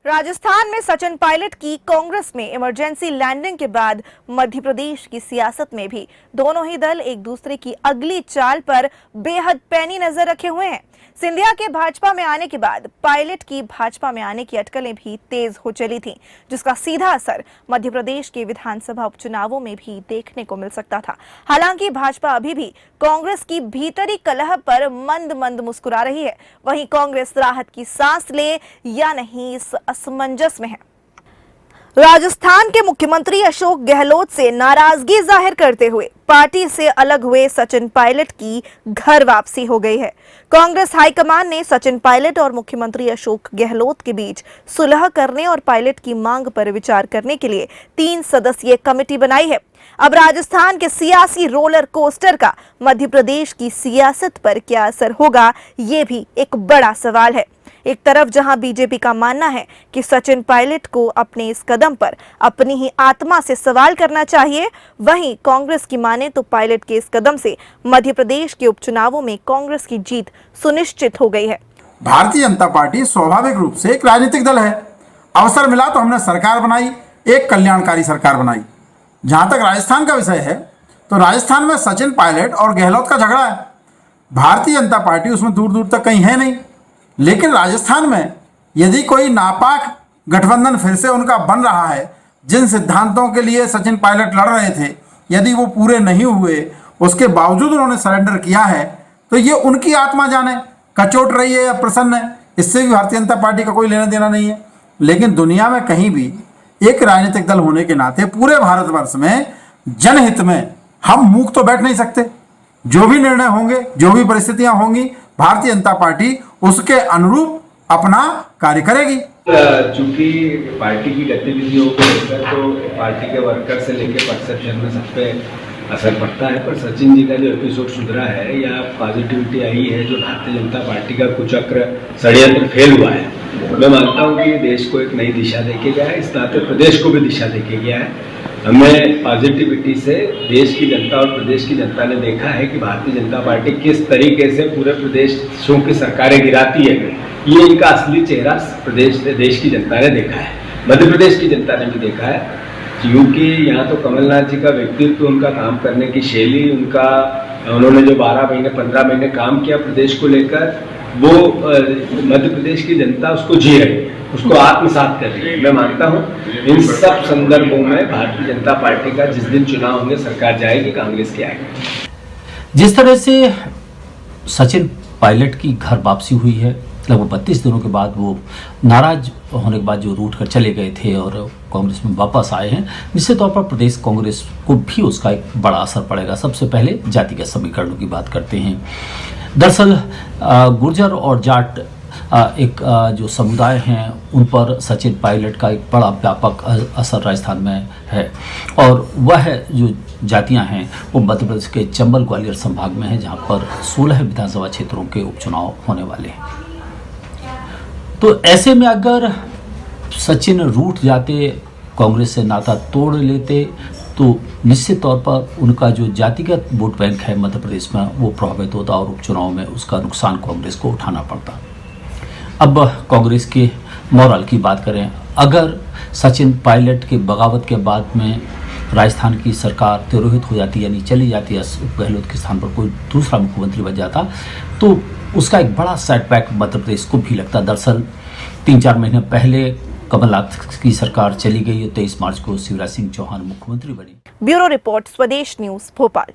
राजस्थान में सचिन पायलट की कांग्रेस में इमरजेंसी लैंडिंग के बाद मध्य प्रदेश की सियासत में भी दोनों ही दल एक दूसरे की अगली चाल पर बेहद पैनी नजर रखे हुए हैं। सिंधिया के भाजपा में आने के बाद पायलट की भाजपा में आने की अटकलें भी तेज हो चली थीं, जिसका सीधा असर मध्य प्रदेश के विधानसभा उपचुनावों में भी देखने को मिल सकता था। हालांकि भाजपा अभी भी कांग्रेस की भीतरी कलह पर मंद मंद मुस्कुरा रही है, वहीं कांग्रेस राहत की सांस ले या नहीं इस असमंजस में है। राजस्थान के मुख्यमंत्री अशोक गहलोत से नाराजगी जाहिर करते हुए पार्टी से अलग हुए सचिन पायलट की घर वापसी हो गई है। कांग्रेस हाईकमान ने सचिन पायलट और मुख्यमंत्री अशोक गहलोत के बीच सुलह करने और पायलट की मांग पर विचार करने के लिए 3 सदस्यीय कमेटी बनाई है। अब राजस्थान के सियासी रोलर कोस्टर का मध्य प्रदेश की सियासत पर क्या असर होगा, ये भी एक बड़ा सवाल है। एक तरफ जहां बीजेपी का मानना है कि सचिन पायलट को अपने इस कदम पर अपनी ही आत्मा से सवाल करना चाहिए, वहीं कांग्रेस की माने तो पायलट के इस कदम से मध्य प्रदेश के उपचुनावों में कांग्रेस की जीत सुनिश्चित हो गई है। भारतीय जनता पार्टी स्वाभाविक रूप से एक राजनीतिक दल है। अवसर मिला तो हमने सरकार बनाई, एक कल्याणकारी सरकार बनाई। जहां तक राजस्थान का विषय है तो राजस्थान में सचिन पायलट और गहलोत का झगड़ा है। भारतीय जनता पार्टी उसमें दूर दूर तक कहीं है नहीं, लेकिन राजस्थान में यदि कोई नापाक गठबंधन फिर से उनका बन रहा है, जिन सिद्धांतों के लिए सचिन पायलट लड़ रहे थे, यदि वो पूरे नहीं हुए, उसके बावजूद उन्होंने सरेंडर किया है, तो ये उनकी आत्मा जाने कचोट रही है या प्रसन्न है, इससे भी भारतीय जनता पार्टी का कोई लेना देना नहीं है। लेकिन दुनिया में कहीं भी एक राजनीतिक दल होने के नाते पूरे भारतवर्ष में जनहित में हम मूक तो बैठ नहीं सकते। जो भी निर्णय होंगे, जो भी परिस्थितियां होंगी, भारतीय जनता पार्टी उसके अनुरूप अपना कार्य करेगी। चूंकि पार्टी की गतिविधियों को लेकर तो पार्टी के वर्कर से लेकर परसेप्शन में सब पे असर पड़ता है, पर सचिन जी का जो एपिसोड सुधरा है या पॉजिटिविटी आई है, जो भारतीय जनता पार्टी का कुचक्र षड्यंत्र फेल हुआ है, मैं मानता हूँ कि देश को एक नई दिशा देके गया है। इस नाते प्रदेश को भी दिशा देके गया है। हमें पॉजिटिविटी से देश की जनता और प्रदेश की जनता ने देखा है कि भारतीय जनता पार्टी किस तरीके से पूरे प्रदेशों की सरकारें गिराती है, ये इनका असली चेहरा देश की जनता ने देखा है, मध्य प्रदेश की जनता ने भी देखा है। क्योंकि यहाँ तो कमलनाथ जी का व्यक्तित्व, उनका काम करने की शैली, उन्होंने जो 12 महीने 15 महीने काम किया प्रदेश को लेकर, वो मध्य प्रदेश की जनता उसको जी रही है, उसको आत्मसात कर रही है। मैं मानता हूँ इन सब संदर्भों में भारतीय जनता पार्टी का जिस दिन चुनाव होंगे सरकार जाएगी, कांग्रेस की आएगी। जिस तरह से सचिन पायलट की घर वापसी हुई है, लगभग 32 दिनों के बाद वो नाराज होने के बाद जो रूठ कर चले गए थे और कांग्रेस में वापस आए हैं, निश्चित तौर पर प्रदेश कांग्रेस को भी उसका एक बड़ा असर पड़ेगा। सबसे पहले जातिगत समीकरणों की बात करते हैं। दरअसल गुर्जर और जाट एक जो समुदाय हैं, उन पर सचिन पायलट का एक बड़ा व्यापक असर राजस्थान में है, और वह जो जातियां हैं वो मध्य प्रदेश के चंबल ग्वालियर संभाग में है, जहां पर 16 विधानसभा क्षेत्रों के उपचुनाव होने वाले हैं। तो ऐसे में अगर सचिन रूठ जाते, कांग्रेस से नाता तोड़ लेते, तो निश्चित तौर पर उनका जो जातिगत वोट बैंक है मध्य प्रदेश में वो प्रभावित होता और उपचुनाव में उसका नुकसान कांग्रेस को उठाना पड़ता। अब कांग्रेस के मोरल की बात करें, अगर सचिन पायलट के बगावत के बाद में राजस्थान की सरकार तिरोहित हो जाती, यानी चली जाती है, गहलोत के स्थान पर कोई दूसरा मुख्यमंत्री बन जाता, तो उसका एक बड़ा सेटबैक मध्य प्रदेश को भी लगता। दरअसल 3-4 महीने पहले कमलनाथ की सरकार चली गई और 23 मार्च को शिवराज सिंह चौहान मुख्यमंत्री बने। ब्यूरो रिपोर्ट, स्वदेश न्यूज, भोपाल।